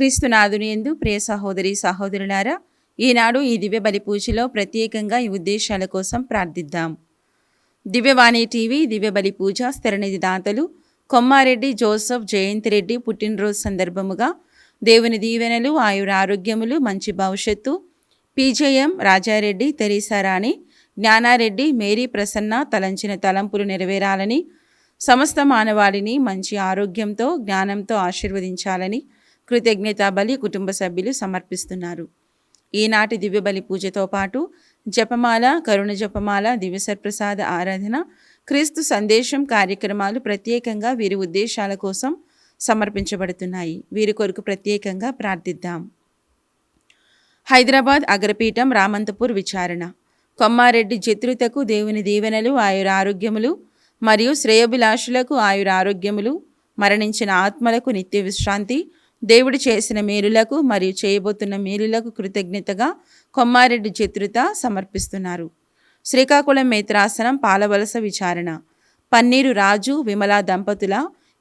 క్రీస్తునాథుని యందు ప్రియ సహోదరి సహోదరులారా, ఈనాడు ఈ దివ్య బలి పూజలో ప్రత్యేకంగా ఈ ఉద్దేశాల కోసం ప్రార్థిద్దాం. దివ్యవాణి టీవీ దివ్య బలి పూజ స్థిరనిధి దాతలు కొమ్మారెడ్డి జోసెఫ్ జయంతిరెడ్డి పుట్టినరోజు సందర్భముగా దేవుని దీవెనలు, ఆయుర ఆరోగ్యములు, మంచి భవిష్యత్తు పీజేఎం రాజారెడ్డి, తెరీసారాణి, జ్ఞానారెడ్డి, మేరీ ప్రసన్న తలంచిన తలంపులు నెరవేరాలని, సమస్త మానవాళిని మంచి ఆరోగ్యంతో జ్ఞానంతో ఆశీర్వదించాలని కృతజ్ఞతా బలి కుటుంబ సభ్యులు సమర్పిస్తున్నారు. ఈనాటి దివ్య బలి పూజతో పాటు జపమాల, కరుణ జపమాల, దివ్యసర్ప్రసాద ఆరాధన, క్రీస్తు సందేశం కార్యక్రమాలు ప్రత్యేకంగా వీరి ఉద్దేశాల కోసం సమర్పించబడుతున్నాయి. వీరి కొరకు ప్రత్యేకంగా ప్రార్థిద్దాం. హైదరాబాద్ అగ్రపీఠం రామంతపూర్ విచారణ. కొమ్మారెడ్డి జత్రుతకు దేవుని దీవెనలు, ఆయుర ఆరోగ్యములు మరియు శ్రేయోభిలాషులకు ఆయుర ఆరోగ్యములు, మరణించిన ఆత్మలకు నిత్య విశ్రాంతి, దేవుడు చేసిన మేలులకు మరియు చేయబోతున్న మేలులకు కృతజ్ఞతగా కొమ్మారెడ్డి జత్రుత సమర్పిస్తున్నారు. శ్రీకాకుళం మేత్రాసనం పాలవలస విచారణ. పన్నీరు రాజు, విమలా దంపతుల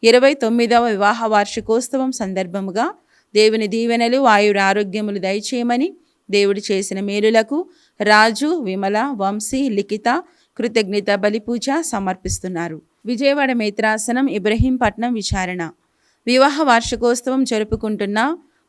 29వ వివాహ వార్షికోత్సవం సందర్భముగా దేవుని దీవెనలు, ఆయుర ఆరోగ్యములు దయచేయమని, దేవుడు చేసిన మేలులకు రాజు, విమల, వంశీ, లిఖిత కృతజ్ఞత బలిపూజ సమర్పిస్తున్నారు. విజయవాడ మేత్రాసనం ఇబ్రహీంపట్నం విచారణ. వివాహ వార్షికోత్సవం జరుపుకుంటున్న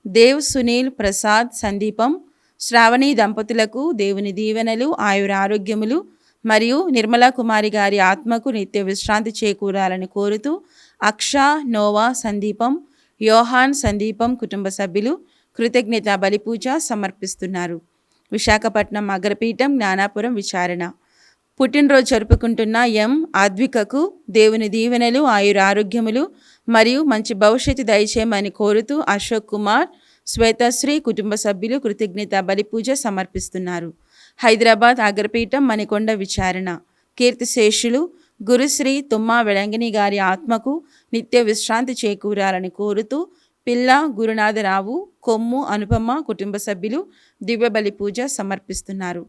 దేవ్, సునీల్, ప్రసాద్, సందీపం, శ్రావణి దంపతులకు దేవుని దీవెనలు, ఆయుర ఆరోగ్యములు మరియు నిర్మలా కుమారి గారి ఆత్మకు నిత్య విశ్రాంతి చేకూరాలని కోరుతూ అక్ష, నోవా, సందీపం, యోహాన్, సందీపం కుటుంబ సభ్యులు కృతజ్ఞత బలిపూజ సమర్పిస్తున్నారు. విశాఖపట్నం అగ్రపీఠం జ్ఞానాపురం విచారణ. పుట్టినరోజు జరుపుకుంటున్న ఎం ఆద్వికకు దేవుని దీవెనలు, ఆయుర ఆరోగ్యములు మరియు మంచి భవిష్యత్తు దయచేయమని కోరుతూ అశోక్ కుమార్, శ్వేతశ్రీ కుటుంబ సభ్యులు కృతజ్ఞత బలిపూజ సమర్పిస్తున్నారు. హైదరాబాద్ అగ్రపీఠం మణికొండ విచారణ. కీర్తిశేషులు గురుశ్రీ తుమ్మా వెళంగిని గారి ఆత్మకు నిత్య విశ్రాంతి చేకూరాలని కోరుతూ పిల్ల గురునాథరావు, కొమ్ము అనుపమ కుటుంబ సభ్యులు దివ్య బలి పూజ సమర్పిస్తున్నారు.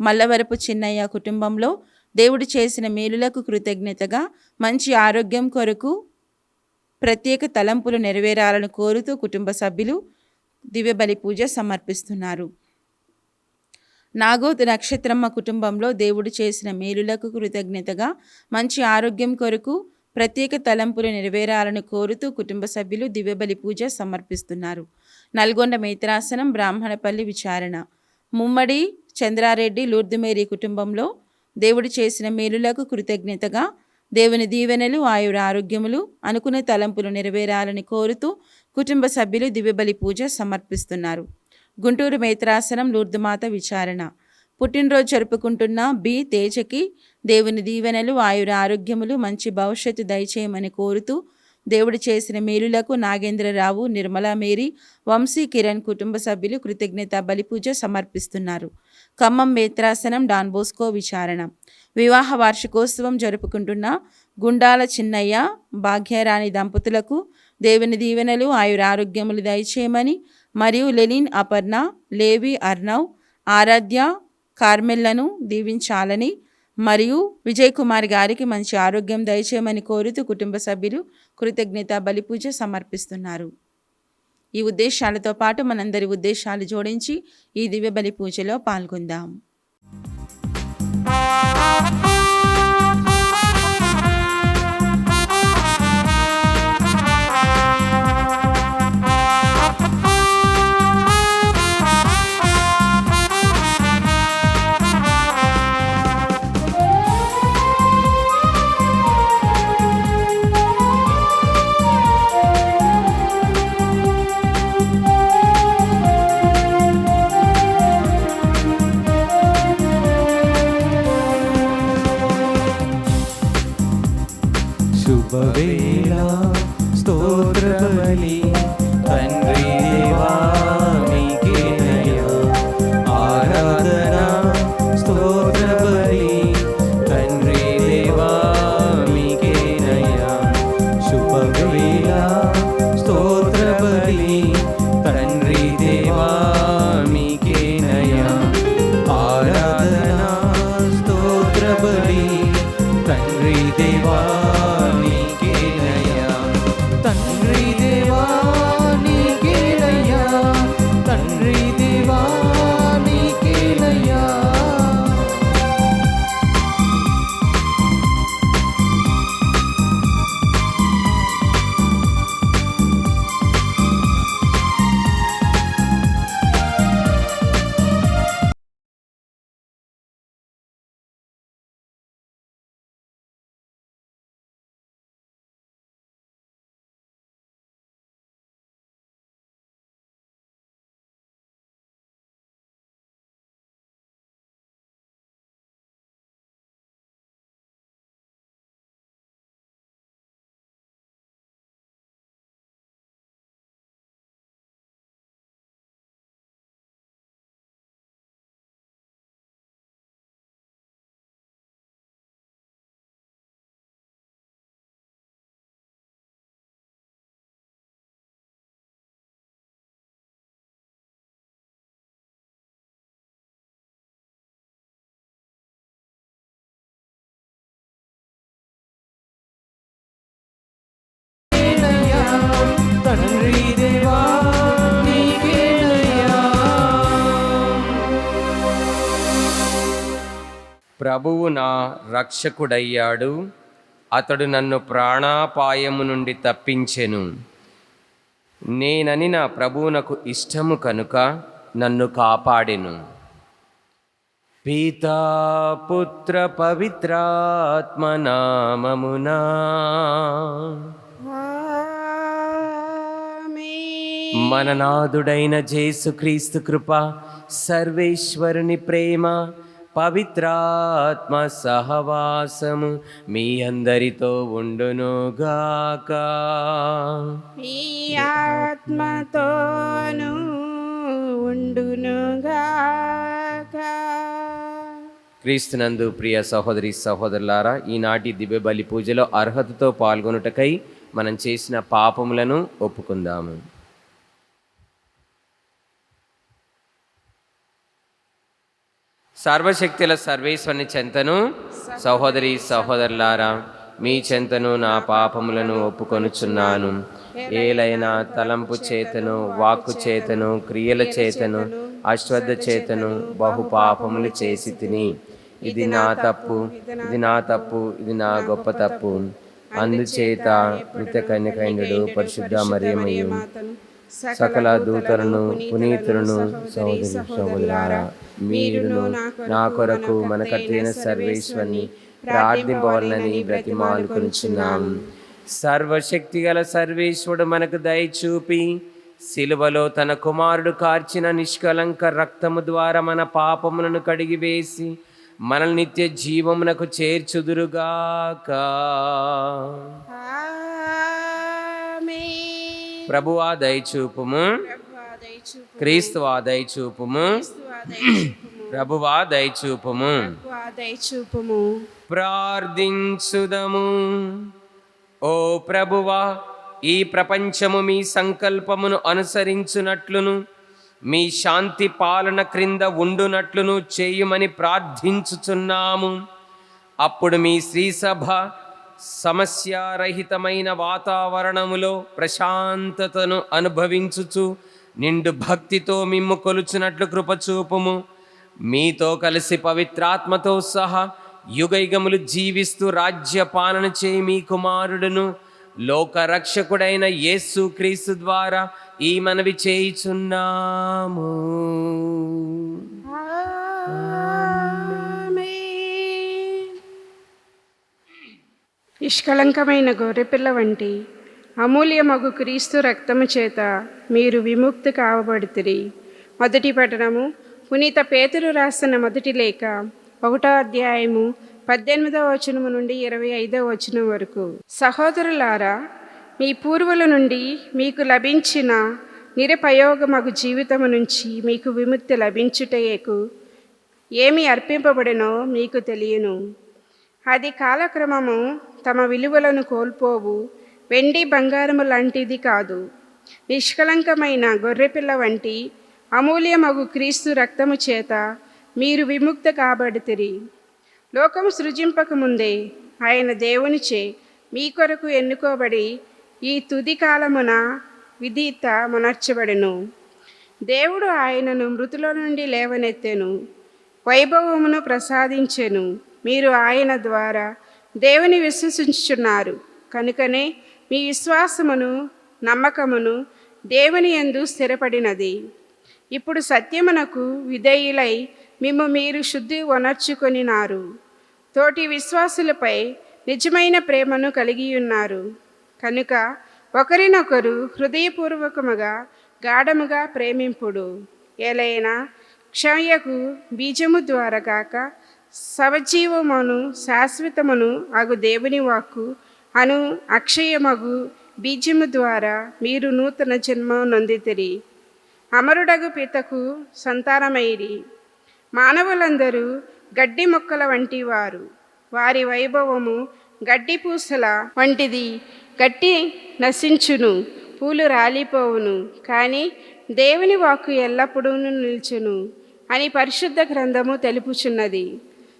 మల్లవరపు చిన్నయ్య కుటుంబంలో దేవుడు చేసిన మేలులకు కృతజ్ఞతగా మంచి ఆరోగ్యం కొరకు ప్రత్యేక తలంపులు నెరవేరాలను కోరుతూ కుటుంబ సభ్యులు దివ్య బలి పూజ సమర్పిస్తున్నారు. నాగోతు నక్షత్రమ్మ కుటుంబంలో దేవుడు చేసిన మేలులకు కృతజ్ఞతగా మంచి ఆరోగ్యం కొరకు ప్రత్యేక తలంపులు నెరవేరాలను కోరుతూ కుటుంబ సభ్యులు దివ్య బలి పూజ సమర్పిస్తున్నారు. నల్గొండ మేత్రాసనం బ్రాహ్మణపల్లి విచారణ. ముమ్మడి చంద్రారెడ్డి, లూర్దుమేరీ కుటుంబంలో దేవుడు చేసిన మేలులకు కృతజ్ఞతగా దేవుని దీవెనలు, ఆయుర ఆరోగ్యములు, అనుకున్న తలంపులు నెరవేరాలని కోరుతూ కుటుంబ సభ్యులు దివ్యబలి పూజ సమర్పిస్తున్నారు. గుంటూరు మేత్రాసనం లూర్దుమాత విచారణ. పుట్టినరోజు జరుపుకుంటున్న బి తేజకి దేవుని దీవెనలు, ఆయుర ఆరోగ్యములు, మంచి భవిష్యత్తు దయచేయమని కోరుతూ దేవుడు చేసిన మేలులకు నాగేంద్రరావు, నిర్మలా మేరీ, వంశీ, కిరణ్ కుటుంబ సభ్యులు కృతజ్ఞత బలిపూజ సమర్పిస్తున్నారు. ఖమ్మం మేత్రాసనం డాన్బోస్కో విచారణ. వివాహ వార్షికోత్సవం జరుపుకుంటున్న గుండాల చిన్నయ్య, భాగ్యరాణి దంపతులకు దేవుని దీవెనలు, ఆయుర ఆరోగ్యములు దయచేయమని మరియు లెనిన్, అపర్ణ, లేవి, అర్ణవ్, ఆరాధ్య, కార్మెల్లను దీవించాలని మరియు విజయ్ కుమార్ గారికి మంచి ఆరోగ్యం దయచేయమని కోరుతూ కుటుంబ సభ్యులు కృతజ్ఞత బలిపూజ సమర్పిస్తున్నారు. ఈ ఉద్దేశాలతో పాటు మనందరి ఉద్దేశాలు జోడించి ఈ దివ్య బలి పూజలో పాల్గొందాం. శుభవేళ స్తోత్ర బలి తండ్రి దేవా నీకేనయ్యా ఆరాధన స్తోత్ర బలి తండ్రి దేవా నీకేనయ్యా శుభవేళ స్తోత్ర బలి తండ్రి దేవా నీకేనయ్యా ఆరాధన స్తోత్ర బలి తండ్రి దేవా తండ్రి దేవా నీకే ప్రభువు నా రక్షకుడయ్యాడు, అతడు నన్ను ప్రాణాపాయము నుండి తప్పించెను. నేనని నా ప్రభువునకు ఇష్టము కనుక నన్ను కాపాడెను. పితా పుత్ర పవిత్రాత్మ నామమునా. మన నాథుడైన యేసుక్రీస్తు కృప, సర్వేశ్వరుని ప్రేమ, పవిత్రాత్మ సహవాసము మీ అందరితో ఉండునుగాక. మీ ఆత్మతోను ఉండునుగాక. క్రీస్తునందు ప్రియ సహోదరి సహోదరులారా, ఈనాటి దివ్య బలి పూజలో అర్హతతో పాల్గొనుటకై మనం చేసిన పాపములను ఒప్పుకుందాము. సర్వశక్తుల సర్వేశ్వరుని చెంతను, సహోదరి సహోదరులారా, మీ చెంతను నా పాపములను ఒప్పుకొనుచున్నాను. ఏలైనా తలంపు చేతను, వాక్కు చేతను, క్రియల చేతను, అశ్రద్ధ చేతను బహు పాపములు చేసి తిని. ఇది నా తప్పు, ఇది నా తప్పు, ఇది నా గొప్ప తప్పు. అందుచేత నిత్య కన్యకైండు పరిశుద్ధ మరియమ్మయు సకల దూతలను పునీతులను సహోదరి సహోదరులారా, మీరును నా కొరకు మన కర్తైన సర్వేశ్వరుని ప్రార్థింపవలనని బ్రతిమాలుకొనుచున్నాము. సర్వశక్తి గల సర్వేశ్వరుడు మనకు దయచూపి సిలువలో తన కుమారుడు కార్చిన నిష్కలంక రక్తము ద్వారా మన పాపములను కడిగివేసి మనల్ని నిత్య జీవమునకు చేర్చుదురుగాక. ప్రభువా దయచూపుము, క్రీస్తువా దయచూపుము, ప్రభువా దయచూపుము. ప్రార్థించుదము. ఓ ప్రభువా, ఈ ప్రపంచము మీ సంకల్పమును అనుసరించునట్లును మీ శాంతి పాలన క్రింద ఉండునట్లును చేయుమని ప్రార్థించుచున్నాము. అప్పుడు మీ శ్రీసభ సమస్యారహితమైన వాతావరణములో ప్రశాంతతను అనుభవించుచు నిండు భక్తితో మిమ్ము కొలుచున్నట్లు కృపచూపుము. మీతో కలిసి పవిత్రాత్మతో సహా యుగయుగములు జీవిస్తూ రాజ్య పాలన చేయి మీ కుమారుడును లోక రక్షకుడైన యేసు క్రీస్తు ద్వారా ఈ మనవి చేయుచున్నాము. నిష్కళంకమైన గొర్రెపిల్ల వంటి అమూల్యమగు క్రీస్తు రక్తము చేత మీరు విముక్తి కావబడితిరి. మొదటి పఠనము పునీత పేతురు రాసిన మొదటి లేఖ 1వ అధ్యాయము 18వ వచనము నుండి 25వ వచనం వరకు. సహోదరులారా, మీ పూర్వుల నుండి మీకు లభించిన నిరుపయోగమగు జీవితము నుంచి మీకు విముక్తి లభించుటకు ఏమి అర్పింపబడినో మీకు తెలియను. అది కాలక్రమము తమ విలువలను కోల్పోవు వెండి బంగారము లాంటిది కాదు. నిష్కలంకమైన గొర్రెపిల్ల వంటి అమూల్యమగు క్రీస్తు రక్తము చేత మీరు విముక్త కాబడితిరి. లోకము సృజింపక ముందే ఆయన దేవునిచే మీ కొరకు ఎన్నుకోబడి ఈ తుది కాలమున విధిత మునర్చబడెను. దేవుడు ఆయనను మృతుల నుండి లేవనెత్తెను, వైభవమును ప్రసాదించెను. మీరు ఆయన ద్వారా దేవుని విశ్వసించుచున్నారు కనుకనే మీ విశ్వాసమును నమ్మకమును దేవుని యందు స్థిరపడినది. ఇప్పుడు సత్యమునకు విధేయులై మిమ్ము మీరు శుద్ధి వనర్చుకొనినారు. తోటి విశ్వాసులపై నిజమైన ప్రేమను కలిగి ఉన్నారు కనుక ఒకరినొకరు హృదయపూర్వకముగా గాఢముగా ప్రేమింపుడు. ఏలైనా క్షమయకు బీజము ద్వారా కాక సవజీవమును శాశ్వతమును అగు దేవుని వాక్కు అను అక్షయమగు బీజము ద్వారా మీరు నూతన జన్మ నొందితిరి. అమరుడగు పితకు సంతానమైరి. మానవులందరూ గడ్డి మొక్కల వంటి వారు. వారి వైభవము గడ్డి పూసల వంటిది. గడ్డి నశించును, పూలు రాలిపోవును, కానీ దేవుని వాక్కు ఎల్లప్పుడూ నిల్చును అని పరిశుద్ధ గ్రంథము తెలుపుచున్నది.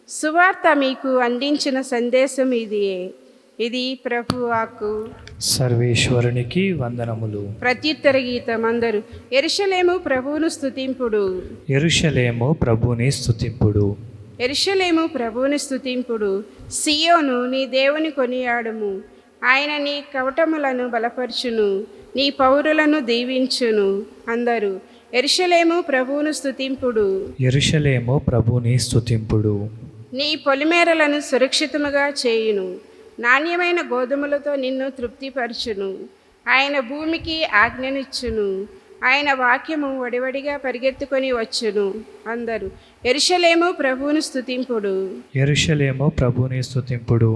సువార్త మీకు అందించిన సందేశం ఇదియే. ఇది ప్రభు వాక్కు. సర్వేశ్వరునికి వందనములు. ప్రత్యుత్తర గీతం అందరూ యెరూషలేము ప్రభువును స్తుతింపుడు. యెరూషలేము ప్రభుని స్తుతింపుడు. యెరూషలేము ప్రభువుని స్తుతింపుడు, సియోను నీ దేవుని కొనియాడుము. ఆయన నీ కవటములను బలపరచును, నీ పౌరులను దీవించును. అందరూ యెరూషలేము ప్రభువును స్తుతింపుడు. యెరూషలేము ప్రభుని స్తుతింపుడు. నీ పొలిమేరలను సురక్షితముగా చేయును, నాణ్యమైన గోధుమలతో నిన్ను తృప్తిపరచును. ఆయన భూమికి ఆజ్ఞనిచ్చును, ఆయన వాక్యము వడివడిగా పరిగెత్తుకొని వచ్చును. అందరూ యెరూషలేము ప్రభువును స్తుతింపుడు. యెరూషలేము ప్రభుని స్తుతింపుడు.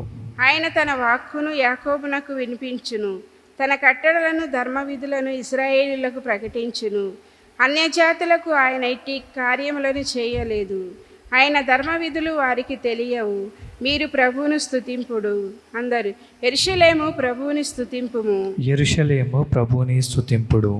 ఆయన తన వాక్కును యాకోబునకు వినిపించును, తన కట్టడలను ధర్మవిధులను ఇశ్రాయేలీయులకు ప్రకటించును. అన్యజాతులకు ఆయన ఇట్టి కార్యములను చేయలేదు, ఆయన ధర్మవిధులు వారికి తెలియవు. మీరు ప్రభువును స్తుతింపుడు. అందరూ యెరూషలేము ప్రభువుని స్తుతింపుము. యెరూషలేము ప్రభుని స్తుతింపుడు.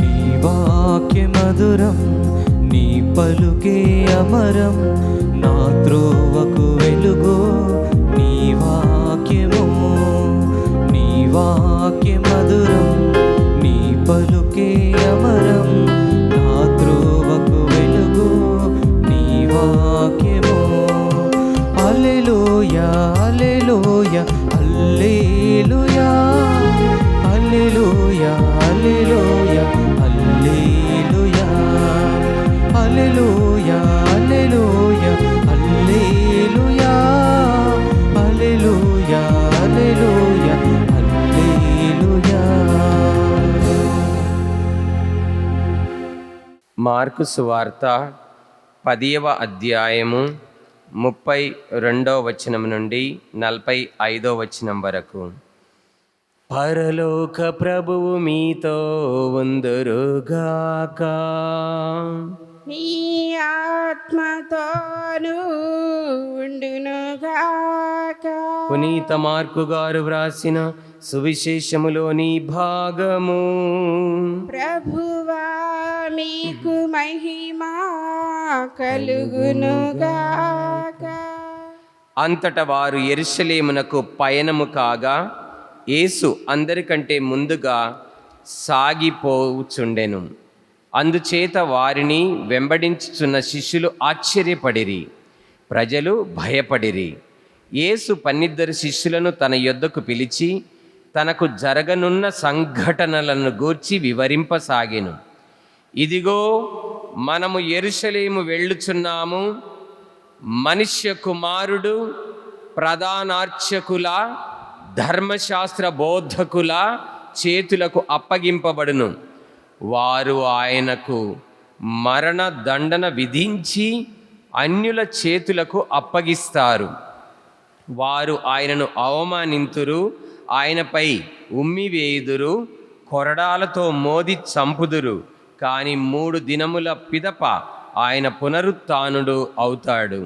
నీ వాక్య మధురం, నీ పలుకే అమరం, నా త్రోవకు వెలుగు నీ వాక్యము. నీ వాక్య మధురం, నీ పలుకే అమరం, నా త్రోవకు వెలుగు నీ వాక్యము. హల్లెలూయా హల్లెలూయా హల్లెలూయా హల్లెలూయా హల్లెలూయా హల్లెలూయా హల్లెలూయా హల్లెలూయా హల్లెలూయా హల్లెలూయా హల్లెలూయా హల్లెలూయా. మార్కు సువార్త 10వ అధ్యాయము 32వ వచనం నుండి 45వ వచనం వరకు. పరలోక ప్రభువు మీతో ఉందురుగాక. నీ ఆత్మతోనూ ఉండునుగాక. పునీత మార్కు గారు వ్రాసిన సువిశేషములోని భాగము. ప్రభువా మీకు మహిమా కలుగునుగాక. అంతట వారు యెరూషలేమునకు పయనము కాగా యేసు అందరికంటే ముందుగా సాగిపోవుచుండెను. అందుచేత వారిని వెంబడించుచున్న శిష్యులు ఆశ్చర్యపడిరి, ప్రజలు భయపడిరి. యేసు 12 శిష్యులను తన యొద్దకు పిలిచి తనకు జరగనున్న సంఘటనలను గూర్చి వివరింపసాగెను. ఇదిగో మనము యెరూషలేము వెళ్ళుచున్నాము. మనుష్య కుమారుడు ప్రధానార్చకుల ధర్మశాస్త్ర బోధకుల చేతులకు అప్పగింపబడును. వారు ఆయనకు మరణ దండన విధించి అన్యుల చేతులకు అప్పగిస్తారు. వారు ఆయనను అవమానింతురు, ఆయనపై ఉమ్మివేయుదురు, కొరడాలతో మోది చంపుదురు. కానీ 3 దినముల పిదప ఆయన పునరుత్థానుడు అవుతాడు.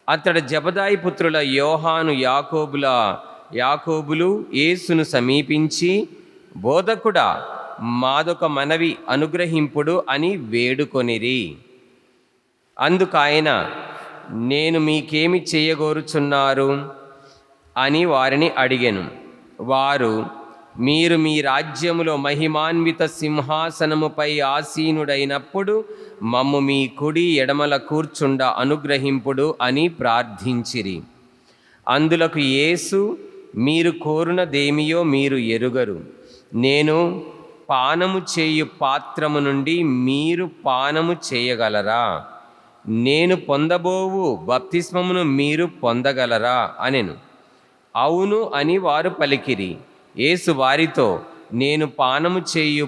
అతడు జబదాయి పుత్రుల యోహాను యాకోబులు యేసును సమీపించి, బోధకుడా, మాదొక మనవి అనుగ్రహింపుడు అని వేడుకొనిరి. అందుకాయన, నేను మీకేమి చేయగోరుచున్నారు అని వారిని అడిగెను. వారు, మీరు మీ రాజ్యములో మహిమాన్విత సింహాసనముపై ఆసీనుడైనప్పుడు మమ్ము మీ కుడి ఎడమల కూర్చుండ అనుగ్రహింపుడు అని ప్రార్థించిరి. అందులకు యేసు, మీరు కోరునదేమియో మీరు ఎరుగరు. నేను పానము చేయు పాత్రము నుండి మీరు పానము చేయగలరా? నేను పొందబోవు బప్తిస్మమును మీరు పొందగలరా అనెను. అవును అని వారు పలికిరి. యేసు వారితో, నేను పానము చేయు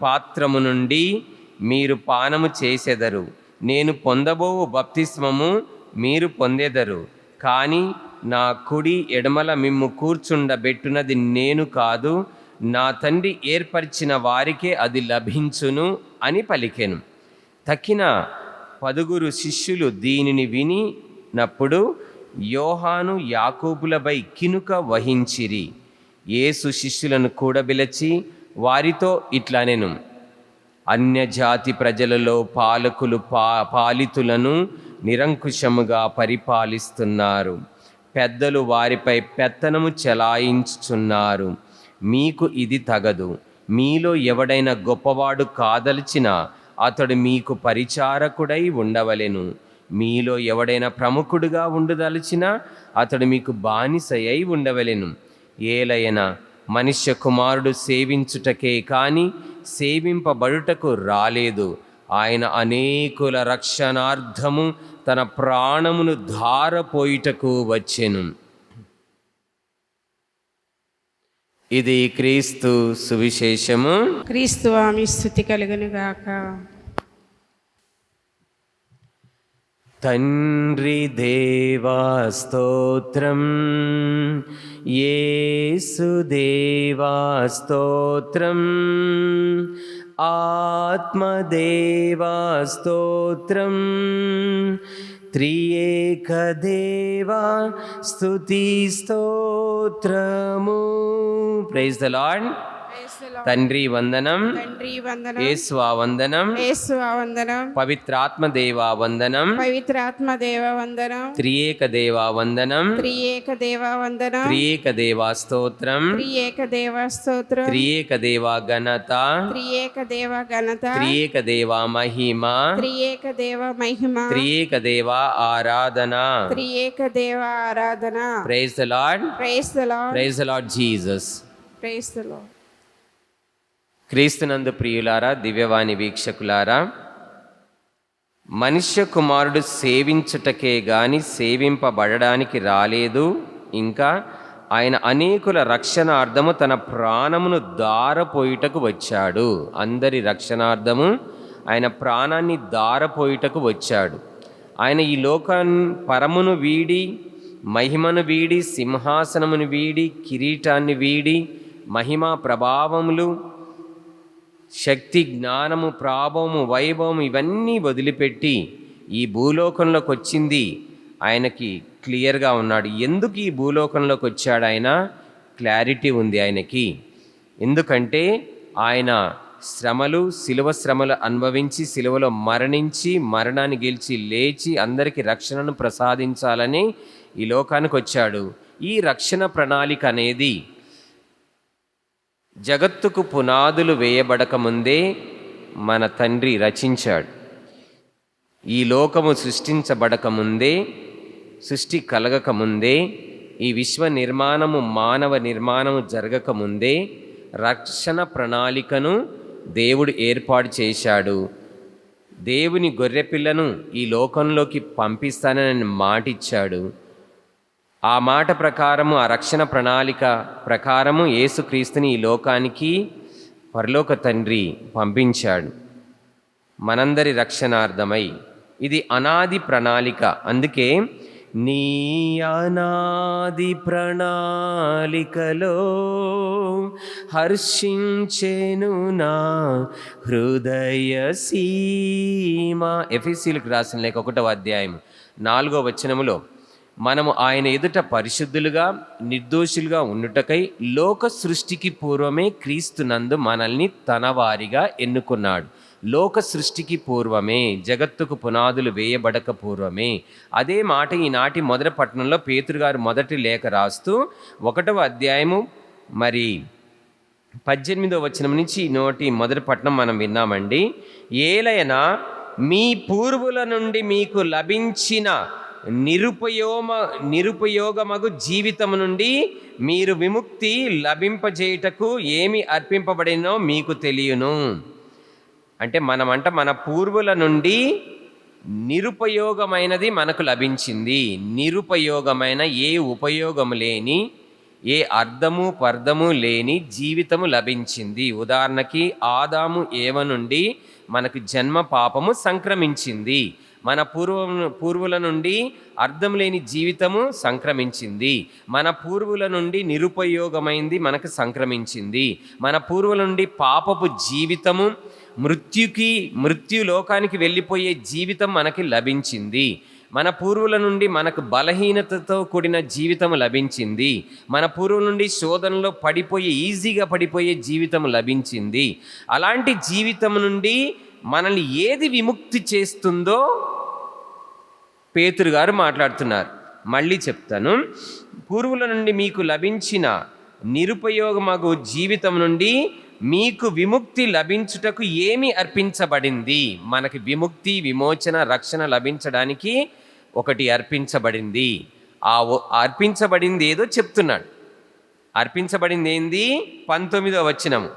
పాత్రము నుండి మీరు పానము చేసెదరు. నేను పొందబోవు బప్తిస్మము మీరు పొందెదరు. కానీ నా కుడి ఎడమల మిమ్ము కూర్చుండబెట్టునది నేను కాదు, నా తండ్రి ఏర్పరిచిన వారికే అది లభించును అని పలికెను. తక్కిన 10 శిష్యులు దీనిని వినినప్పుడు యోహాను యాకోబులపై కినుక వహించిరి. యేసు శిష్యులను కూడబిలచి వారితో ఇట్లనెను, అన్యజాతి ప్రజలలో పాలకులు పాలితులను నిరంకుశముగా పరిపాలిస్తున్నారు. పెద్దలు వారిపై పెత్తనము చెలాయించుచున్నారు. మీకు ఇది తగదు. మీలో ఎవడైనా గొప్పవాడు కాదలిచినా అతడు మీకు పరిచారకుడై ఉండవలెను. మీలో ఎవడైనా ప్రముఖుడుగా ఉండదలిచినా అతడు మీకు బానిసయ్యి ఉండవలెను. ఏలయన మనుష్య కుమారుడు సేవించుటకే కాని సేవింపబడుటకు రాలేదు. ఆయన అనేకుల రక్షణార్థము తన ప్రాణమును ధారపోయుటకు వచ్చెను. ఇది క్రీస్తు సువిశేషము. క్రీస్తు ఆమె స్తుతి కలుగును గాక. తండ్రి దేవా స్తోత్రం, యేసు దేవా స్తోత్రం, ఆత్మదేవా స్తోత్రం, త్రియేక దేవా స్తుతి స్తోత్రము. Praise the Lord. తండ్రి వందనం, తండ్రి వందనం, యేసువా వందనం, యేసువా వందనం, పవిత్రాత్మ దేవా వందనం, పవిత్రాత్మ దేవ వందనం, త్రియేక దేవా వందనం, త్రియేక దేవ వందనం, త్రియేక దేవా స్తోత్రం, త్రియేక దేవ స్తోత్రం, త్రియేక దేవా ఘనత, త్రియేక దేవ ఘనత, త్రియేక దేవా మహిమ, త్రియేక దేవ మహిమ, త్రియేక దేవా ఆరాధన. త్రియేక దేవ ఆరాధన. Praise the Lord. Praise the Lord. Praise the Lord Jesus. Praise the Lord. క్రీస్తునందు ప్రియులారా, దివ్యవాణి వీక్షకులారా, మనుష్య కుమారుడు సేవించుటకే గాని సేవింపబడడానికి రాలేదు. ఇంకా ఆయన అనేకుల రక్షణార్థము తన ప్రాణమును దారపోయుటకు వచ్చాడు. అందరి రక్షణార్థము ఆయన ప్రాణాన్ని దారపోయుటకు వచ్చాడు. ఆయన ఈ లోకాన్ని పరమును వీడి, మహిమను వీడి, సింహాసనమును వీడి, కిరీటాన్ని వీడి, మహిమా ప్రభావములు, శక్తి, జ్ఞానము, ప్రాభవము, వైభవము ఇవన్నీ వదిలిపెట్టి ఈ భూలోకంలోకి వచ్చింది. ఆయనకి క్లియర్గా ఉన్నాడు. ఎందుకు ఈ భూలోకంలోకి వచ్చాడు ఆయన? క్లారిటీ ఉంది ఆయనకి. ఎందుకంటే ఆయన శ్రమలు, శిలువ శ్రమలు అనుభవించి, శిలువలో మరణించి, మరణాన్ని గెలిచి లేచి అందరికీ రక్షణను ప్రసాదించాలని ఈ లోకానికి వచ్చాడు. ఈ రక్షణ ప్రణాళిక అనేది జగత్తుకు పునాదులు వేయబడకముందే మన తండ్రి రచించాడు. ఈ లోకము సృష్టించబడకముందే, సృష్టి కలగకముందే, ఈ విశ్వ నిర్మాణము, మానవ నిర్మాణము జరగకముందే రక్షణ ప్రణాళికను దేవుడు ఏర్పాటు చేశాడు. దేవుని గొర్రెపిల్లను ఈ లోకంలోకి పంపిస్తానని మాటిచ్చాడు. ఆ మాట ప్రకారము, ఆ రక్షణ ప్రణాళిక ప్రకారము యేసుక్రీస్తుని ఈ లోకానికి పరలోక తండ్రి పంపించాడు మనందరి రక్షణార్థమై. ఇది అనాది ప్రణాళిక. అందుకే నీ అనాది ప్రణాళికలో హర్షించెను నా హృదయ సీమ. ఎఫెసీయులకు రాసిన లేఖ 1వ అధ్యాయం 4వ వచనములో మనము ఆయన ఎదుట పరిశుద్ధులుగా, నిర్దోషులుగా ఉండుటకై లోక సృష్టికి పూర్వమే క్రీస్తునందు మనల్ని తన వారిగా ఎన్నుకున్నాడు. లోక సృష్టికి పూర్వమే, జగత్తుకు పునాదులు వేయబడక పూర్వమే. అదే మాట ఈనాటి మొదటి పట్టణంలో పేతురు గారు మొదటి లేఖ రాస్తూ 1వ అధ్యాయము 18వ వచనం నుంచి నోటి మొదటి పట్టణం మనం విన్నామండి. ఏలైనా మీ పూర్వుల నుండి మీకు లభించిన నిరుపయోగమగు జీవితము నుండి మీరు విముక్తి లభింపజేయుటకు ఏమి అర్పింపబడినో మీకు తెలియను. అంటే మన పూర్వుల నుండి నిరుపయోగమైనది మనకు లభించింది. నిరుపయోగమైన, ఏ ఉపయోగము లేని, ఏ అర్థము పర్థము లేని జీవితము లభించింది. ఉదాహరణకి ఆదాము ఏవ నుండి మనకు జన్మ పాపము సంక్రమించింది. మన పూర్వుల నుండి అర్థం లేని జీవితము సంక్రమించింది. మన పూర్వుల నుండి నిరుపయోగమైంది మనకు సంక్రమించింది. మన పూర్వుల నుండి పాపపు జీవితము, మృత్యులోకానికి వెళ్ళిపోయే జీవితం మనకి లభించింది. మన పూర్వుల నుండి మనకు బలహీనతతో కూడిన జీవితం లభించింది. మన పూర్వుల నుండి శోధనలో ఈజీగా పడిపోయే జీవితం లభించింది. అలాంటి జీవితం నుండి మనల్ని ఏది విముక్తి చేస్తుందో పేతురు గారు మాట్లాడుతున్నారు. మళ్ళీ చెప్తాను. పూర్వుల నుండి మీకు లభించిన నిరుపయోగమగు జీవితం నుండి మీకు విముక్తి లభించుటకు ఏమి అర్పించబడింది? మనకి విముక్తి, విమోచన, రక్షణ లభించడానికి ఒకటి అర్పించబడింది. అర్పించబడింది ఏదో చెప్తున్నాడు. అర్పించబడింది ఏంది? 19వ వచనము,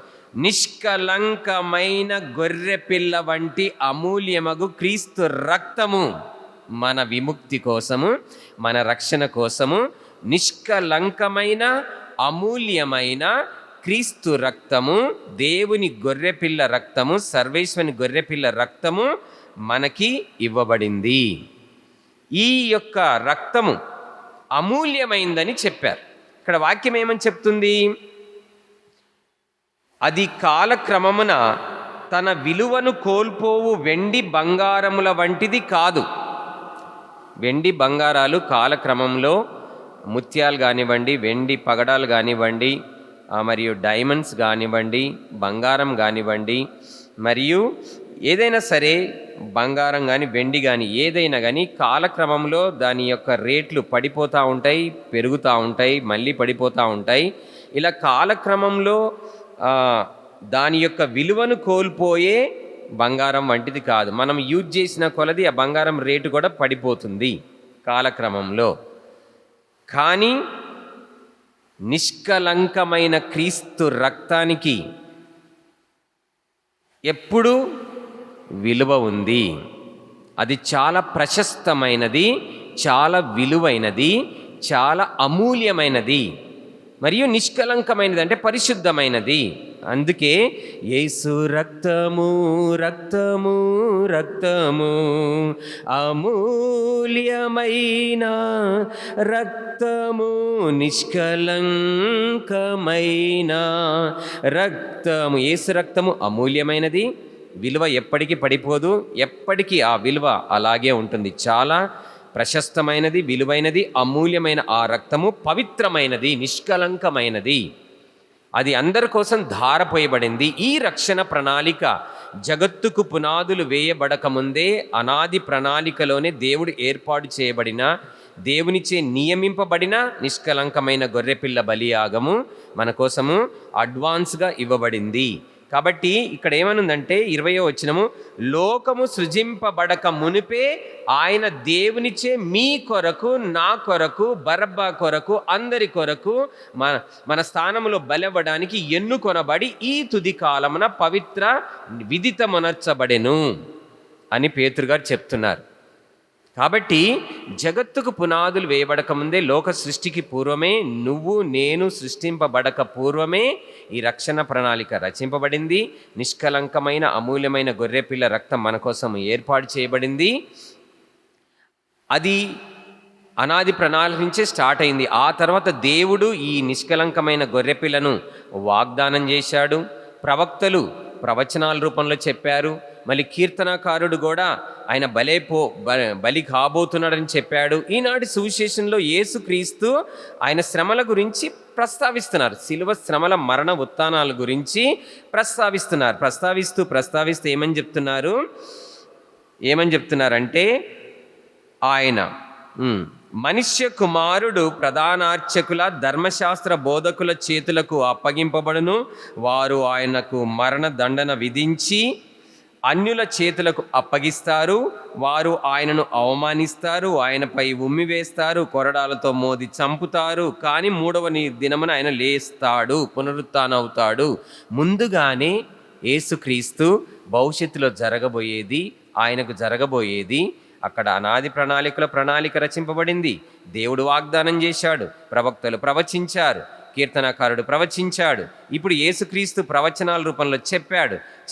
నిష్కలంకమైన గొర్రెపిల్ల వంటి అమూల్యమగు క్రీస్తు రక్తము మన విముక్తి కోసము, మన రక్షణ కోసము నిష్కలంకమైన అమూల్యమైన క్రీస్తు రక్తము, దేవుని గొర్రెపిల్ల రక్తము, సర్వేశ్వరుని గొర్రెపిల్ల రక్తము మనకి ఇవ్వబడింది. ఈ యొక్క రక్తము అమూల్యమైందని చెప్పారు. ఇక్కడ వాక్యం ఏమని చెప్తుంది? అది కాలక్రమమున తన విలువను కోల్పోవు వెండి బంగారముల వంటిది కాదు. వెండి బంగారాలు కాలక్రమంలో ముత్యాలు కానివ్వండి, వెండి పగడాలు కానివ్వండి, మరియు డైమండ్స్ కానివ్వండి, బంగారం కానివ్వండి, మరియు ఏదైనా సరే బంగారం కానీ వెండి కానీ ఏదైనా కానీ కాలక్రమంలో దాని యొక్క రేట్లు పడిపోతూ ఉంటాయి, పెరుగుతూ ఉంటాయి, మళ్ళీ పడిపోతూ ఉంటాయి. ఇలా కాలక్రమంలో దాని యొక్క విలువను కోల్పోయే బంగారం వంటిది కాదు. మనం యూజ్ చేసిన కొలది ఆ బంగారం రేటు కూడా పడిపోతుంది కాలక్రమంలో. కానీ నిష్కలంకమైన క్రీస్తు రక్తానికి ఎప్పుడూ విలువ ఉంది. అది చాలా ప్రశస్తమైనది, చాలా విలువైనది, చాలా అమూల్యమైనది, మరియు నిష్కలంకమైనది అంటే పరిశుద్ధమైనది. అందుకే యేసు రక్తము రక్తము రక్తము అమూల్యమైన రక్తము, నిష్కలంకమైన రక్తము. యేసు రక్తము అమూల్యమైనది, విలువ ఎప్పటికీ పడిపోదు, ఎప్పటికీ ఆ విలువ అలాగే ఉంటుంది. చాలా ప్రశస్తమైనది, విలువైనది, అమూల్యమైన ఆ రక్తము పవిత్రమైనది, నిష్కలంకమైనది. అది అందరి కోసం ధారపోయబడింది. ఈ రక్షణ ప్రణాళిక జగత్తుకు పునాదులు వేయబడకముందే అనాది ప్రణాళికలోనే దేవుడు ఏర్పాటు చేయబడిన, దేవునిచే నియమింపబడిన నిష్కలంకమైన గొర్రెపిల్ల బలియాగము మన కోసము అడ్వాన్స్గా ఇవ్వబడింది. కాబట్టి ఇక్కడ ఏమనుందంటే 20వ వచనము, లోకము సృజింపబడక మునిపే ఆయన దేవునిచే మీ కొరకు, నా కొరకు, బరబ్బా కొరకు, అందరి కొరకు మన స్థానంలో బలవ్వడానికి ఎన్నుకొనబడి ఈ తుది కాలమున పవిత్ర విదితమునర్చబడెను అని పేతురు గారు చెప్తున్నారు. కాబట్టి జగత్తుకు పునాదులు వేయబడక ముందే, లోక సృష్టికి పూర్వమే, నువ్వు నేను సృష్టింపబడక పూర్వమే ఈ రక్షణ ప్రణాళిక రచింపబడింది. నిష్కలంకమైన అమూల్యమైన గొర్రెపిల్ల రక్తం మన కోసం ఏర్పాటు చేయబడింది. అది అనాది ప్రణాళిక నుంచే స్టార్ట్ అయింది. ఆ తర్వాత దేవుడు ఈ నిష్కలంకమైన గొర్రెపిల్లను వాగ్దానం చేశాడు. ప్రవక్తలు ప్రవచనాల రూపంలో చెప్పారు. మళ్ళీ కీర్తనకారుడు కూడా ఆయన బలి కాబోతున్నాడని చెప్పాడు. ఈనాటి సువిశేషంలో యేసుక్రీస్తు ఆయన శ్రమల గురించి ప్రస్తావిస్తున్నారు. శిలువ శ్రమల మరణ ఉత్థానాల గురించి ప్రస్తావిస్తున్నారు. ప్రస్తావిస్తూ ఏమని చెప్తున్నారంటే ఆయన మనుష్య కుమారుడు ప్రధానార్చకుల ధర్మశాస్త్ర బోధకుల చేతులకు అప్పగింపబడును, వారు ఆయనకు మరణ దండన విధించి అన్యుల చేతులకు అప్పగిస్తారు, వారు ఆయనను అవమానిస్తారు, ఆయనపై ఉమ్మివేస్తారు, కొరడాలతో మోది చంపుతారు, కానీ 3వ దినమున ఆయన లేస్తాడు, పునరుత్థానవుతాడు. ముందుగానే యేసుక్రీస్తు భవిష్యత్తులో జరగబోయేది, ఆయనకు జరగబోయేది అక్కడ అనాది ప్రణాళిక రచింపబడింది. దేవుడు వాగ్దానం చేశాడు, ప్రవక్తలు ప్రవచించారు, కీర్తనకారుడు ప్రవచించాడు. ఇప్పుడు యేసుక్రీస్తు ప్రవచనాల రూపంలో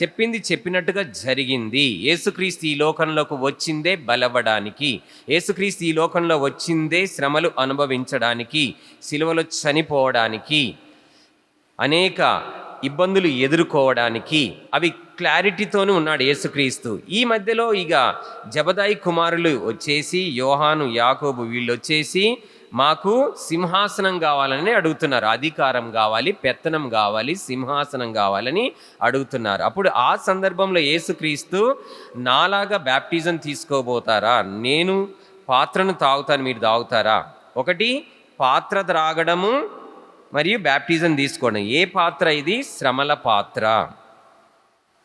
చెప్పింది చెప్పినట్టుగా జరిగింది. యేసుక్రీస్తు ఈ లోకంలోకి వచ్చిందే బలవడానికి, యేసుక్రీస్తు ఈ లోకంలో వచ్చిందే శ్రమలు అనుభవించడానికి, సిలువలో చనిపోవడానికి, అనేక ఇబ్బందులు ఎదుర్కోవడానికి. అవి క్లారిటీతోనూ ఉన్నాడు యేసుక్రీస్తు. ఈ మధ్యలో ఇక జబదాయి కుమారులు వచ్చేసి, యోహాను, యాకోబు వీళ్ళు వచ్చేసి మాకు సింహాసనం కావాలని అడుగుతున్నారు. అధికారం కావాలి, పెత్తనం కావాలి, సింహాసనం కావాలని అడుగుతున్నారు. అప్పుడు ఆ సందర్భంలో యేసుక్రీస్తు, నాలాగా బ్యాప్టిజం తీసుకోబోతారా? నేను పాత్రను తాగుతాను, మీరు తాగుతారా? ఒకటి పాత్ర త్రాగడము మరియు బ్యాప్టిజం తీసుకోవడం. ఏ పాత్ర ఇది? శ్రమల పాత్ర.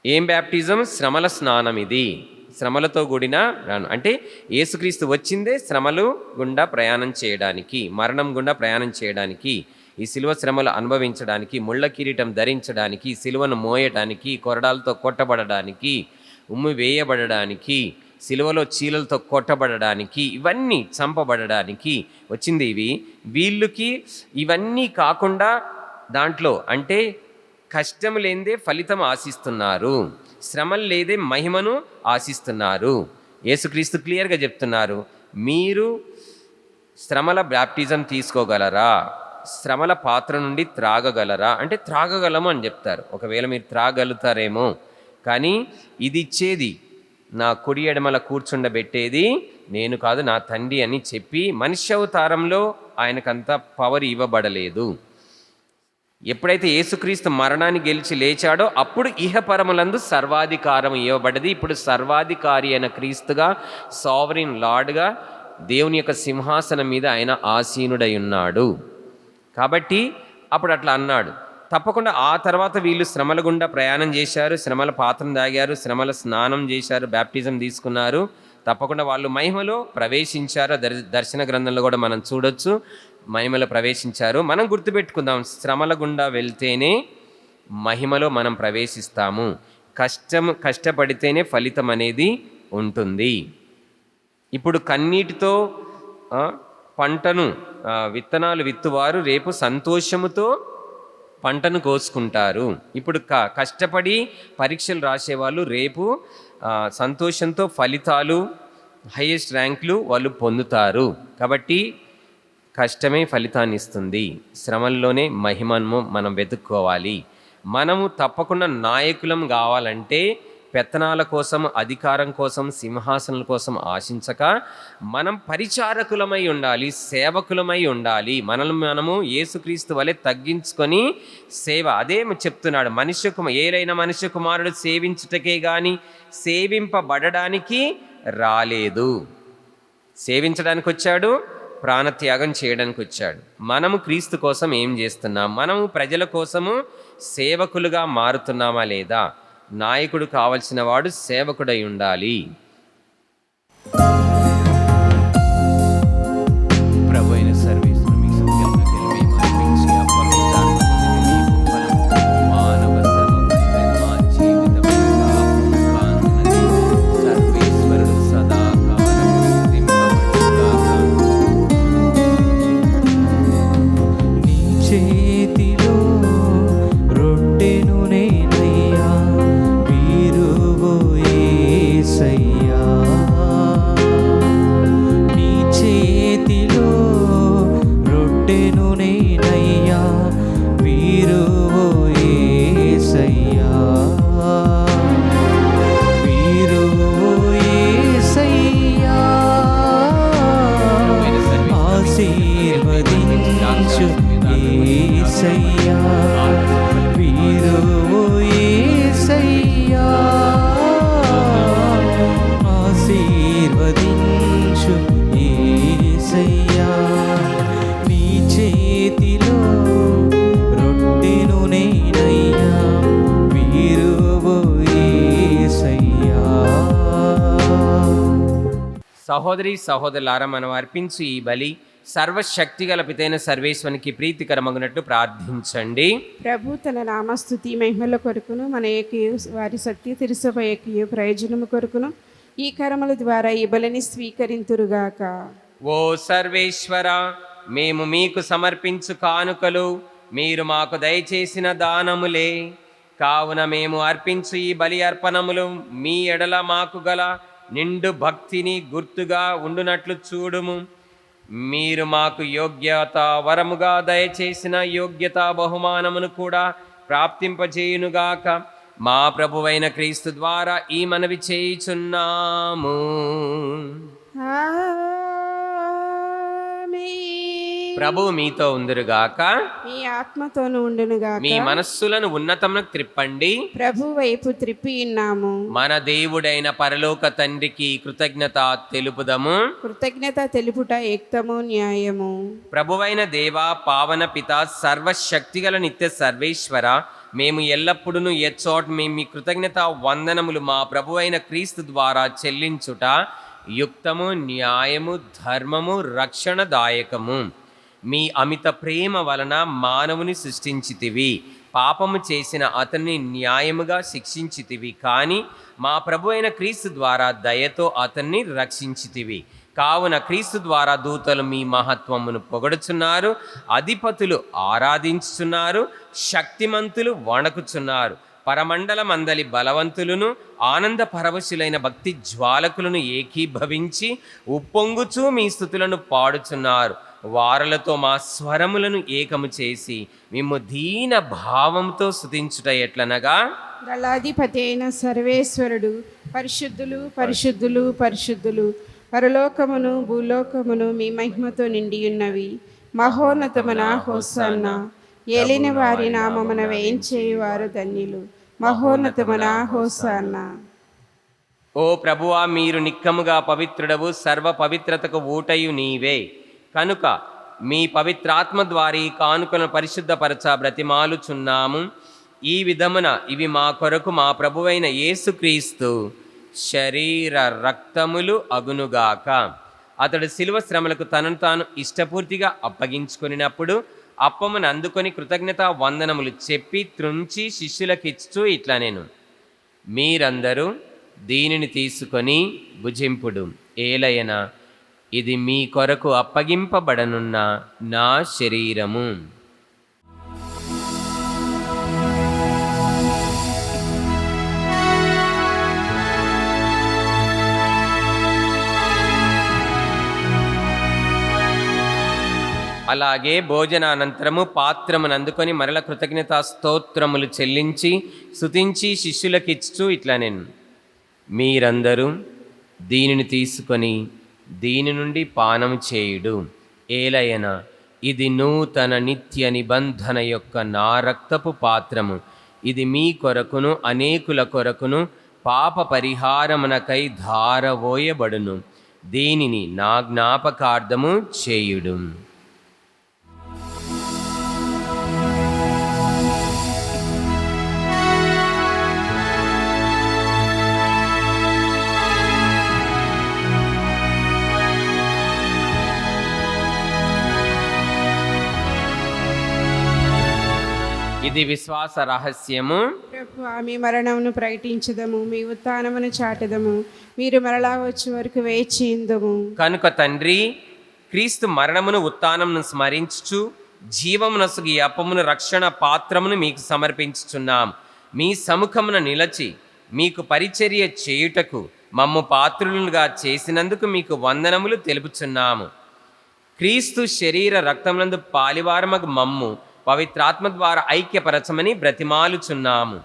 ఏం బ్యాప్టిజం? శ్రమల స్నానం. ఇది శ్రమలతో కూడిన అంటే యేసుక్రీస్తు వచ్చిందే శ్రమలు గుండా ప్రయాణం చేయడానికి, మరణం గుండా ప్రయాణం చేయడానికి, ఈ సిలువ శ్రమలు అనుభవించడానికి, ముళ్ళ కిరీటం ధరించడానికి, సిలువను మోయడానికి, కొరడాలతో కొట్టబడడానికి, ఉమ్మి వేయబడడానికి, సిలువలో చీలలతో కొట్టబడడానికి, ఇవన్నీ చంపబడడానికి వచ్చింది. వీళ్ళకి ఇవన్నీ కాకుండా దాంట్లో అంటే కష్టం లేదే ఫలితం ఆశిస్తున్నారు, శ్రమలు లేదే మహిమను ఆశిస్తున్నారు. యేసుక్రీస్తు క్లియర్గా చెప్తున్నారు, మీరు శ్రమల బ్యాప్టిజం తీసుకోగలరా? శ్రమల పాత్ర నుండి త్రాగగలరా అంటే త్రాగగలము అని చెప్తారు. ఒకవేళ మీరు త్రాగలుగుతారేమో, కానీ ఇది ఇచ్చేది, నా కుడి ఎడమల కూర్చుండబెట్టేది నేను కాదు, నా తండ్రి అని చెప్పి మనుష్య అవతారంలో ఆయనకంత పవర్ ఇవ్వబడలేదు. ఎప్పుడైతే యేసుక్రీస్తు మరణాన్ని గెలిచి లేచాడో అప్పుడు ఇహపరములందు సర్వాధికారం ఇవ్వబడ్డది. ఇప్పుడు సర్వాధికారి అయిన క్రీస్తుగా, సావరిన్ లార్డ్గా దేవుని యొక్క సింహాసనం మీద ఆయన ఆసీనుడై ఉన్నాడు. కాబట్టి అప్పుడు అట్లా అన్నాడు. తప్పకుండా ఆ తర్వాత వీళ్ళు శ్రమల గుండా ప్రయాణం చేశారు, శ్రమల పాత్రను తాగారు, శ్రమల స్నానం చేశారు, బ్యాప్టిజం తీసుకున్నారు. తప్పకుండా వాళ్ళు మహిమలో ప్రవేశించారు. దర్శన గ్రంథంలో కూడా మనం చూడొచ్చు, మహిమలో ప్రవేశించారు. మనం గుర్తుపెట్టుకుందాం, శ్రమల గుండా వెళ్తేనే మహిమలో మనం ప్రవేశిస్తాము. కష్టపడితేనే ఫలితం అనేది ఉంటుంది. ఇప్పుడు కన్నీటితో పంటను విత్తనాలు విత్తువారు రేపు సంతోషముతో పంటను కోసుకుంటారు. ఇప్పుడు కష్టపడి పరీక్షలు రాసేవాళ్ళు రేపు సంతోషంతో ఫలితాలు, హైయెస్ట్ ర్యాంకులు వాళ్ళు పొందుతారు. కాబట్టి కష్టమే ఫలితాన్ని ఇస్తుంది. శ్రమల్లోనే మహిమను మనం వెతుక్కోవాలి. మనము తప్పకుండా నాయకులం కావాలంటే పెత్తనాల కోసం, అధికారం కోసం, సింహాసనాల కోసం ఆశించక మనం పరిచారకులమై ఉండాలి, సేవకులమై ఉండాలి. మనము యేసుక్రీస్తు వలె తగ్గించుకొని సేవ. అదే చెప్తున్నాడు, ఏలైన మనుష్య కుమారుడు సేవించుటకే గాని సేవింపబడడానికి రాలేదు. సేవించడానికి వచ్చాడు, ప్రాణత్యాగం చేయడానికి వచ్చాడు. మనము క్రీస్తు కోసం ఏం చేస్తున్నాం? మనము ప్రజల కోసము సేవకులుగా మారుతున్నామా లేదా? నాయకుడు కావలసిన వాడు సేవకుడై ఉండాలి. ప్రభు అయిన సర్వేశ్వరుడు మీ సత్యంలోకి మేము అర్పించి అప్పగించాలని మీ ఫలం మానవ శ్రమ మా జీవితమంతా కానున్నది. సర్వేశ్వరుడు సదాకాలం స్తుతింపబడుగాక. నీ చేతిలో రొట్టెను నేనయ్యా, వీరువు యేసయ్యా. నీ చేతిలో రొట్టెను నేనయ్యా, వీరువు యేసయ్యా. వీరువు యేసయ్యా. ఆశీర్వదించు యేసయ్యా, వీరువు యేసయ్యా. ఆశీర్వదించు యేసయ్యా. నీ చేతిలో రొట్టెను నేనయ్యా, వీరువు యేసయ్యా. సహోదరి సహోదరులారా, మనం అర్పించు ఈ బలి సర్వశక్తిగల పితైన సర్వేశ్వరునికి ప్రీతికరమగునట్లు ప్రార్థించండి. ప్రభు తన నామస్తుతి మహిమల కొరకును మన ఏకయు వారి సత్య తిరుసభ ఏకయు ప్రయోజనము కొరకును ఈ కర్మల ద్వారా ఈ బలిని స్వీకరింతురుగాక. ఓ సర్వేశ్వర, మేము మీకు సమర్పించు కానుకలు మీరు మాకు దయచేసిన దానములే. కావున మేము అర్పించు ఈ బలి అర్పణములు మీ ఎడల మాకు గల నిండు భక్తిని గుర్తుగా ఉండునట్లు చూడుము. మీరు మాకు యోగ్యత వరముగా దయచేసిన యోగ్యత బహుమానమును కూడా ప్రాప్తింపజేయునుగాక. మా ప్రభువైన క్రీస్తు ద్వారా ఈ మనవి చేయుచున్నాము. ప్రభువు మీతో ఉందురుగాక. మీ ఆత్మతోను ఉండునుగాక. మీ మనస్సులను ఉన్నతమునకు త్రిప్పండి. ప్రభు వైపు త్రిప్పి ఉన్నాము. మన దేవుడైన పరలోక తండ్రికి కృతజ్ఞత తెలుపుదము. కృతజ్ఞత తెలుపుట యుక్తము, న్యాయము. ప్రభువైన దేవా, పావన పిత, సర్వశక్తిగల నిత్య సర్వేశ్వర, మేము ఎల్లప్పుడూ ఎచ్చోట మేము మీ కృతజ్ఞత వందనములు మా ప్రభువైన క్రీస్తు ద్వారా చెల్లించుట యుక్తము, న్యాయము, ధర్మము, రక్షణదాయకము. మీ అమిత ప్రేమ వలన మానవుని సృష్టించితివి, పాపము చేసిన అతన్ని న్యాయముగా శిక్షించితివి. కానీ మా ప్రభు అయిన క్రీస్తు ద్వారా దయతో అతన్ని రక్షించితివి. కావున క్రీస్తు ద్వారా దూతలు మీ మహత్వమును పొగడుచున్నారు, అధిపతులు ఆరాధించుచున్నారు, శక్తిమంతులు వణకుచున్నారు. పరమండలమందలి బలవంతులను ఆనంద పరవశులైన భక్తి జ్వాలకులను ఏకీభవించి ఉప్పొంగుచూ మీ స్తుతులను పాడుచున్నారు. వారలతో మా స్వరములను ఏకము చేసి మేము దీన భావంతో స్తుతించుట ఎట్లనగా, దళాధిపతి అయిన సర్వేశ్వరుడు పరిశుద్ధులు, పరిశుద్ధులు, పరిశుద్ధులు, పరలోకమును భూలోకమును మీ మహిమతో నిండి ఉన్నవి. మహోన్నతమున హోసన్నా. ఏలిన వారి నామమున వేయించేవారు ధన్యులు. మహోన్నతమున హోసన్నా. ఓ ప్రభువా, మీరు నిక్కముగా పవిత్రుడవు, సర్వ పవిత్రతకు ఊటయు నీవే. కనుక మీ పవిత్రాత్మ ద్వారా ఈ కానుకలను పరిశుద్ధపరచ బ్రతిమాలుచున్నాము. ఈ విధమున ఇవి మా కొరకు మా ప్రభువైన యేసుక్రీస్తు శరీర రక్తములు అగునుగాక. అతడు శిలువ శ్రమలకు తనను తాను ఇష్టపూర్తిగా అప్పగించుకున్నప్పుడు అప్పమును అందుకొని కృతజ్ఞత వందనములు చెప్పి త్రుంచి శిష్యులకిచ్చుచూ ఇట్లా నేను, మీరందరూ దీనిని తీసుకొని భుజింపుడు. ఏలయన ఇది మీ కొరకు అప్పగింపబడనున్న నా శరీరము. అలాగే భోజనానంతరము పాత్రమును అందుకొని మరల కృతజ్ఞతా స్తోత్రములు చెల్లించి స్తుతించి శిష్యులకిచ్చుచూ ఇట్లా నేను, మీరందరూ దీనిని తీసుకొని దీని నుండి పానం చేయుడు. ఏలయన ఇది నూతన నిత్య నిబంధన యొక్క నా రక్తపు పాత్రము. ఇది మీ కొరకును అనేకుల కొరకును పాప పరిహారమునకై ధారవోయబడును. దీనిని నా జ్ఞాపకార్థము చేయుడు. ఇది విశ్వాస రహస్యము. ప్రభువా, మీ మరణమును ప్రకటించదము, మీ ఉత్థానమును చాటదము. మీరు మరలా వచ్చే వరకు వేచియుందుము. కనుక తండ్రి, క్రీస్తు మరణమును ఉత్థానమును స్మరించుచు జీవమునసుగు ఈ అప్పమును రక్షణ పాత్రమును మీకు సమర్పించుచున్నాం. మీ సముఖమున నిలచి మీకు పరిచర్య చేయుటకు మమ్ము పాత్రులుగా చేసినందుకు మీకు వందనములు తెలుపుచున్నాము. క్రీస్తు శరీర రక్తములందు పాలివారమగు మమ్ము పవిత్రాత్మ ద్వారా ఐక్యపరచమని బ్రతిమాలుచున్నాము.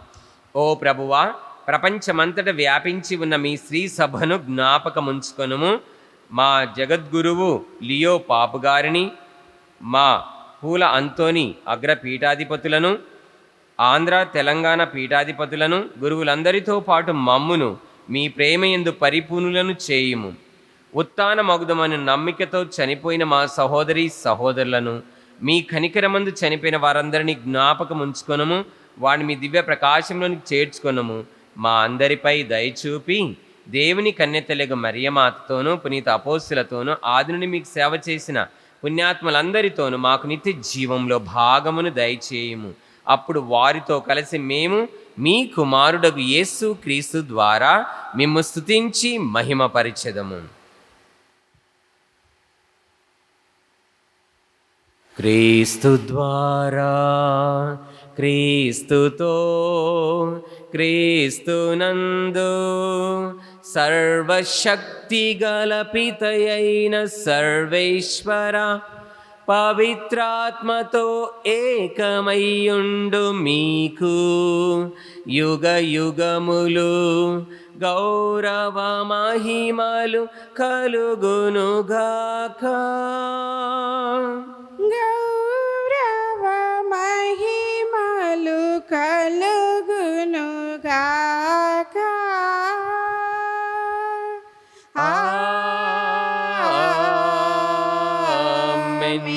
ఓ ప్రభువా, ప్రపంచమంతట వ్యాపించి ఉన్న మీ శ్రీ సభను జ్ఞాపకముంచుకొనుము. మా జగద్గురువు లియో పాపు గారిని, మా పూల అంతోని అగ్ర పీఠాధిపతులను, ఆంధ్ర తెలంగాణ పీఠాధిపతులను, గురువులందరితో పాటు మమ్మును మీ ప్రేమయందు పరిపూర్ణులను చేయుము. ఉత్థాన మగుదమని నమ్మికతో చనిపోయిన మా సహోదరి సహోదరులను, మీ కనికరమందు చనిపోయిన వారందరినీ జ్ఞాపకం ఉంచుకొనము. వాడిని మీ దివ్య ప్రకాశంలోనికి చేర్చుకొనము. మా అందరిపై దయచూపి దేవుని కన్యతలెగు మరియమాతతోనూ పునీత అపోస్తులతోనూ ఆది నుండి మీకు సేవ చేసిన పుణ్యాత్మలందరితోనూ మాకు నిత్య జీవంలో భాగమును దయచేయుము. అప్పుడు వారితో కలిసి మేము మీ కుమారుడగు యేసు క్రీస్తు ద్వారా మిమ్ము స్తుతించి మహిమపరిచెదము. క్రీస్తు ద్వారా, క్రీస్తుతో, క్రీస్తునందు సర్వశక్తి గల పితయైన సర్వేశ్వర పవిత్రాత్మతో ఏకమయ్యుండు మీకు యుగ యుగములు గౌరవ మహిమలు కలుగునుగాక. గౌరవ మహిమలు కలుగునుగాక. ఆమేన్.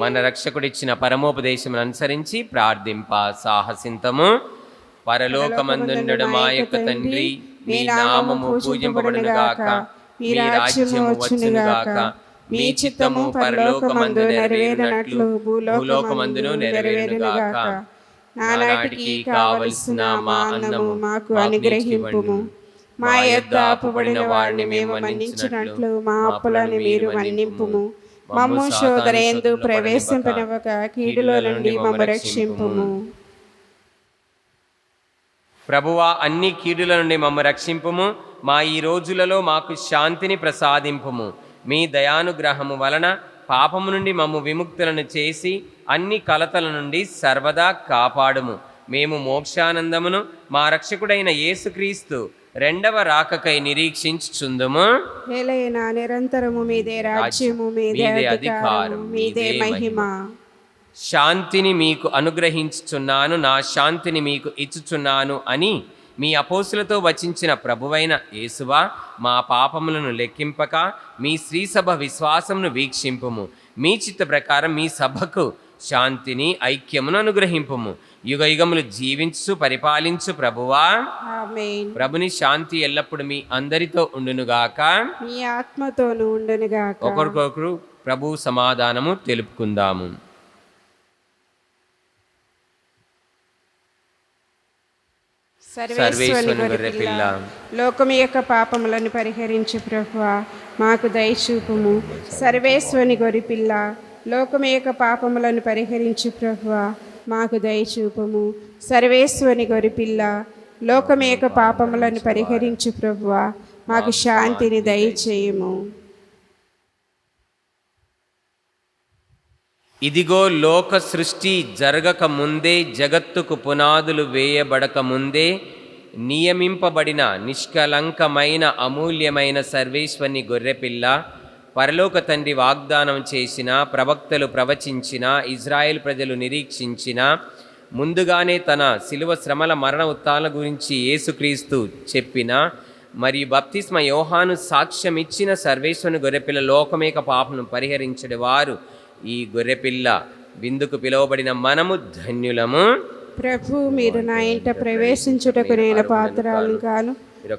మన రక్షకుడిచ్చిన పరమోపదేశమును అనుసరించి ప్రార్థింప సాహసింతము. పరలోకమందుండుడు మా యొక్క తండ్రి, మీ నామము పూజింపబడునుగాక, మీ రాజ్యము వచ్చునుగాక, మీ చిత్తము పరలోకమందు నెరవేరునట్లు భూలోకమందును నెరవేరునుగాక. నానాటికి కావలసిన మా అన్నము మాకు అనుగ్రహింపుము. మా యొద్ద అప్పుబడిన వారిని మేము మన్నించినట్లు మా అప్పులను మీరు మన్నింపుము. మమ్ము శోధనయందు ప్రవేశింపనివ్వక కీడులో నుండి మమ్ము రక్షింపుము. ప్రభువా, అన్ని కీడుల నుండి మమ్ము రక్షింపుము. మా ఈ రోజులలో మాకు శాంతిని ప్రసాదింపుము. మీ దయానుగ్రహము వలన పాపము నుండి మమ్ము విముక్తులను చేసి అన్ని కలతల నుండి సర్వదా కాపాడుము. మేము మోక్షానందమును మా రక్షకుడైన యేసుక్రీస్తు రెండవ రాకకై నిరీక్షించుచుందుము. ఏలైనా నిరంతరము మీదే రాజ్యము, మీదే అధికారము, మీదే మహిమ. శాంతిని మీకు అనుగ్రహించుచున్నాను, నా శాంతిని మీకు ఇచ్చుచున్నాను అని మీ అపోస్తులతో వచించిన ప్రభువైన యేసువా, మా పాపములను లెక్కింపక మీ శ్రీసభ విశ్వాసమును వీక్షింపుము. మీ చిత్త ప్రకారం మీ సభకు శాంతిని ఐక్యమును అనుగ్రహింపుము. యుగ యుగములు జీవించు పరిపాలించు ప్రభువా. ఆమేన్. ప్రభుని శాంతి ఎల్లప్పుడు మీ అందరితో ఉండునుగాక, మీ ఆత్మతోనూ ఉండునుగాక. ఒకరికొకరు ప్రభు సమాధానము తెలుపుకుందాము. సర్వేశ్వరుని గొర్రెపిల్ల, లోకము యొక్క పాపములను పరిహరించు ప్రభువా, మాకు దయచూపుము. సర్వేశ్వరుని గొర్రెపిల్ల, లోకము యొక్క పాపములను పరిహరించు ప్రభువా, మాకు దయచూపుము. సర్వేశ్వరుని గొర్రెపిల్ల, లోకము యొక్క పాపములను పరిహరించు ప్రభువా, మాకు శాంతిని దయచేయుము. ఇదిగో, లోక సృష్టి జరగక ముందే, జగత్తుకు పునాదులు వేయబడక ముందే నియమింపబడిన నిష్కలంకమైన అమూల్యమైన సర్వేశ్వరుని గొర్రెపిల్ల, పరలోక తండ్రి వాగ్దానం చేసిన, ప్రవక్తలు ప్రవచించిన, ఇజ్రాయేల్ ప్రజలు నిరీక్షించిన, ముందుగానే తన శిలువ శ్రమల మరణ ఉత్థానాల గురించి యేసుక్రీస్తు చెప్పిన, మరియు బప్తిస్మ యోహాను సాక్ష్యం ఇచ్చిన సర్వేశ్వరుని గొర్రెపిల్ల, లోకమేక పాపను పరిహరించడి వారు ఈ గొర్రెపిల్ల విందుకు పిలువబడిన మనము ధన్యులము. ప్రభు, మీరు నా ఇంట ప్రవేశించుటకు నేను పాత్రలను కాను,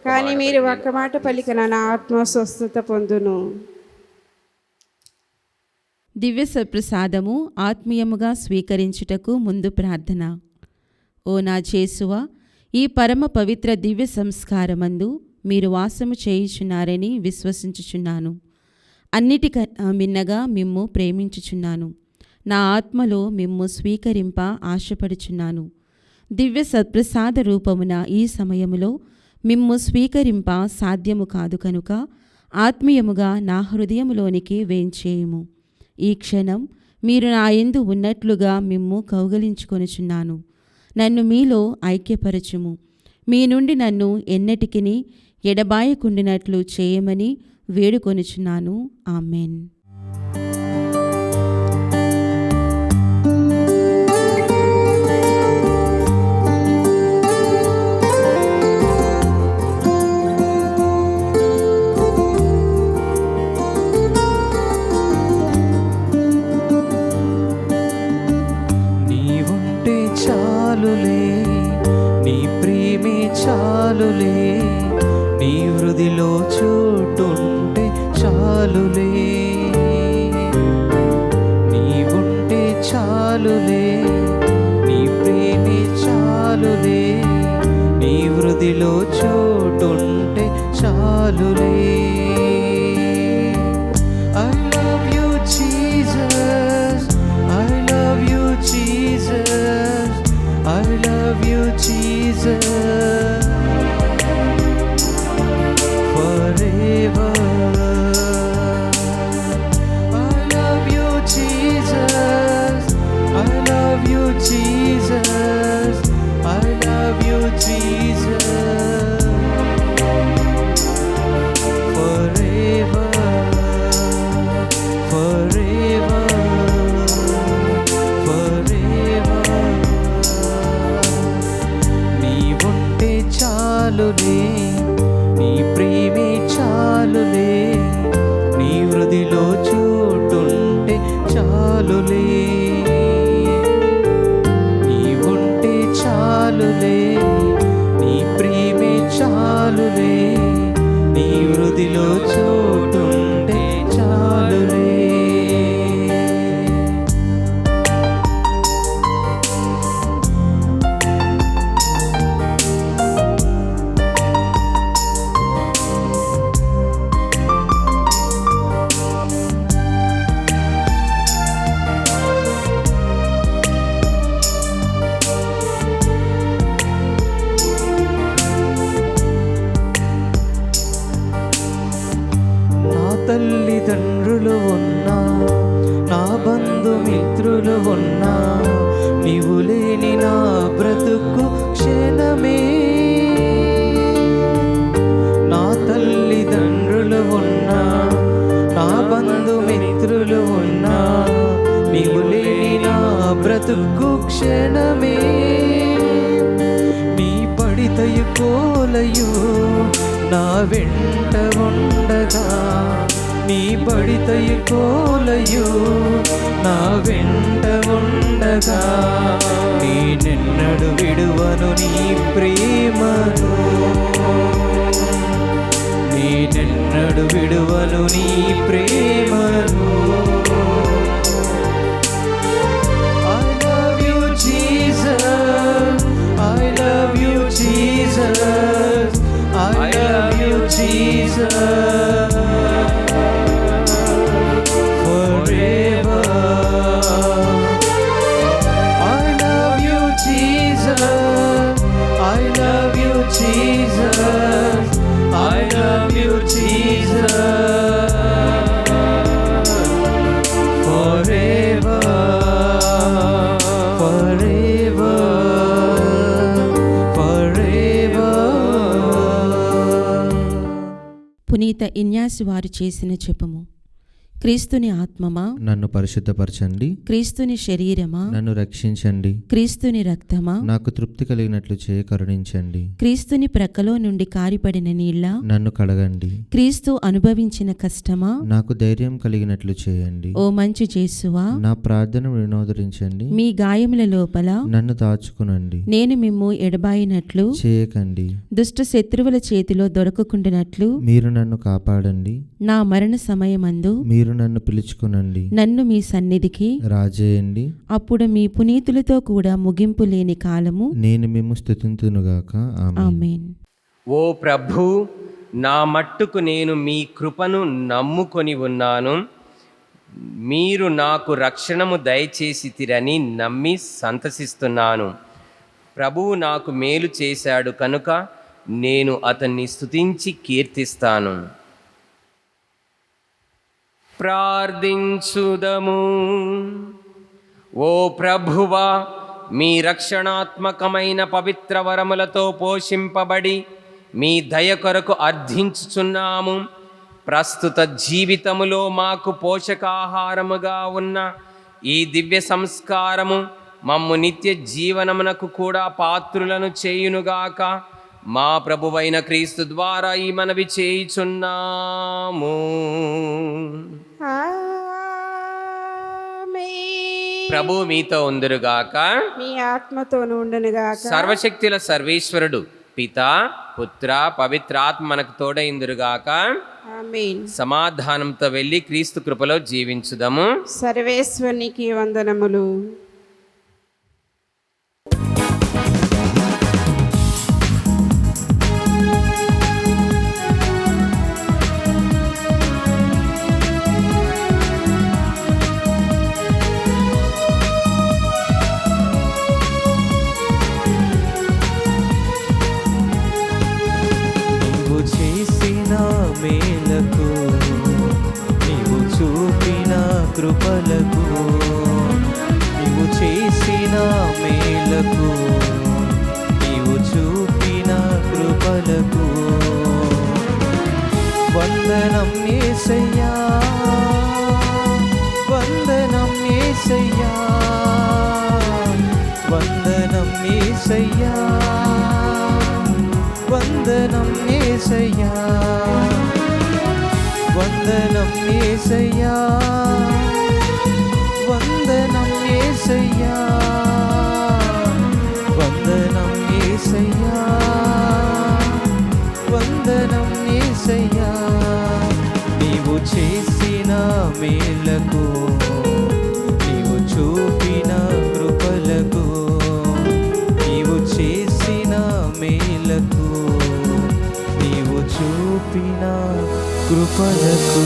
కానీ మీరు ఒక్క మాట పలికిన నా ఆత్మ స్వస్థత పొందును. దివ్య సప్రసాదము ఆత్మీయముగా స్వీకరించుటకు ముందు ప్రార్థన. ఓ నా యేసువా, ఈ పరమ పవిత్ర దివ్య సంస్కారమందు మీరు వాసము చేయుచున్నారని విశ్వసించుచున్నాను. అన్నిటికన్నా మిన్నగా మిమ్ము ప్రేమించుచున్నాను. నా ఆత్మలో మిమ్ము స్వీకరింప ఆశపడుచున్నాను. దివ్య సత్ప్రసాద రూపమున ఈ సమయములో మిమ్ము స్వీకరింప సాధ్యము కాదు కనుక ఆత్మీయముగా నా హృదయములోనికి వేంచేయుము. ఈ క్షణం మీరు నా యందు ఉన్నట్లుగా మిమ్ము కౌగలించుకొనుచున్నాను. నన్ను మీలో ఐక్యపరచుము. మీ నుండి నన్ను ఎన్నటికిని ఎడబాయకుండినట్లు చేయమని వేడుకొనుచున్నాను. ఆమెన్. నీవుంటే చాలులే, నీ ప్రేమే చాలులే, నీ హృదిలో చోటుంటే చాలులే. నీవుంటే చాలులే, నీ ప్రేమే చాలులే, నీ హృదిలో చోటుంటే చాలులే. I love you Jesus, I love you Jesus, I love you Jesus. చాలులే, నీ ప్రేమే చాలులే, నీ హృదిలో చోటుంటే చాలులే, నీ ఉంటే చాలులే, నీ ప్రేమే చాలులే, నీ హృదిలో చోటుంటే చాలులే. నా తల్లిదండ్రులు ఉన్నా, నా బంధుమిత్రులు ఉన్నా, నీవు లేని నా బ్రతుకు క్షణమే. నా తల్లిదండ్రులు ఉన్నా, నా బంధుమిత్రులు ఉన్నా, నీవు లేని నా బ్రతుకు క్షణమే. నీ పడితయు కోలయు నా వెంట ఉండగా, నీ పడితయు కోలయు నా వెంట ఉండగా, నేనెన్నడు విడువను నీ ప్రేమను, నేనెన్నడు విడువను నీ ప్రేమను. I love you Jesus, I love you Jesus, I love you Jesus, forever. I love you Jesus, I love you Jesus, I love you Jesus, forever, forever, forever. పునీత ఇన్యాసి వారు చేసిన జపము. క్రీస్తుని ఆత్మమా, నన్ను పరిశుద్ధపరచండి. క్రీస్తుని శరీరమా, నన్ను రక్షించండి. క్రీస్తుని రక్తమా, నాకు తృప్తి కలిగినట్లు చేయ కరుణించండి. క్రీస్తుని ప్రక్కలో నుండి కారిపడిన నీళ్ళ, నన్ను కడగండి. క్రీస్తు అనుభవించిన కష్టమా, నాకు ధైర్యం కలిగినట్లు చేయండి. ఓ మంచి యేసువా, నా ప్రార్థన వినోదరించండి. మీ గాయముల లోపల నన్ను దాచుకునండి. నేను మిమ్ము ఎడబాయినట్లు, చేయకండి. దుష్ట శత్రువుల చేతిలో దొరకకుండానట్లు, మీరు నన్ను కాపాడండి. నా మరణ సమయమందు మీరు నన్ను పిలుచుకునండి. నన్ను మీ సన్నిధికి రాజేయండి. అప్పుడు మీ పునీతులతో కూడా ముగింపు లేని కాలము. నేను మేము స్తుతింతునుగాక. ఆమేన్. ఆమేన్. ఓ ప్రభు, నా మట్టుకు నేను మీ కృపను నమ్ముకొని ఉన్నాను. మీరు నాకు రక్షణము దయచేసితిరని నమ్మి సంతసిస్తున్నాను. ప్రభువు నాకు మేలు చేశాడు కనుక నేను అతన్ని స్తుతించి కీర్తిస్తాను. ప్రార్థించుదము. ఓ ప్రభువా, మీ రక్షణాత్మకమైన పవిత్ర వరములతో పోషింపబడి మీ దయ కొరకు అర్థించుచున్నాము. ప్రస్తుత జీవితములో మాకు పోషకాహారముగా ఉన్న ఈ దివ్య సంస్కారము మమ్ము నిత్య జీవనమునకు కూడా పాత్రులను చేయునుగాక. మా ప్రభువైన క్రీస్తు ద్వారా ఈ మనవి చేయుచున్నాము. ఆమేన్. ప్రభు మీతో ఉందురుగాక. మీ ఆత్మతోను ఉండునుగాక. సర్వశక్తుల సర్వేశ్వరుడు పితా, పుత్ర, పవిత్రాత్మ మనకు తోడైందురుగాక. ఆమేన్. సమాధానంతో వెళ్ళి క్రీస్తు కృపలో జీవించుదాము. సర్వేశ్వరునికి వందనములు. నీవు చేసిన మేలకు, నీవు చూపిన కృపలకు, నీవు చేసిన మేలకు, నీవు చూపిన కృపలకు వందనం యేసయ్యా, వందనం యేసయ్యా, వందనం యేసయ్యా, వందనం యేసయ్యా, వందనం యేసయ్యా, వందనం యేసయ్యా, వందనం యేసయ్యా, వందనం యేసయ్యా. నీవు చేసిన మేలకు, నీవు చూపిన కృపలకు, నీవు చేసిన మేలకు, నీవు చూపిన కృపలకు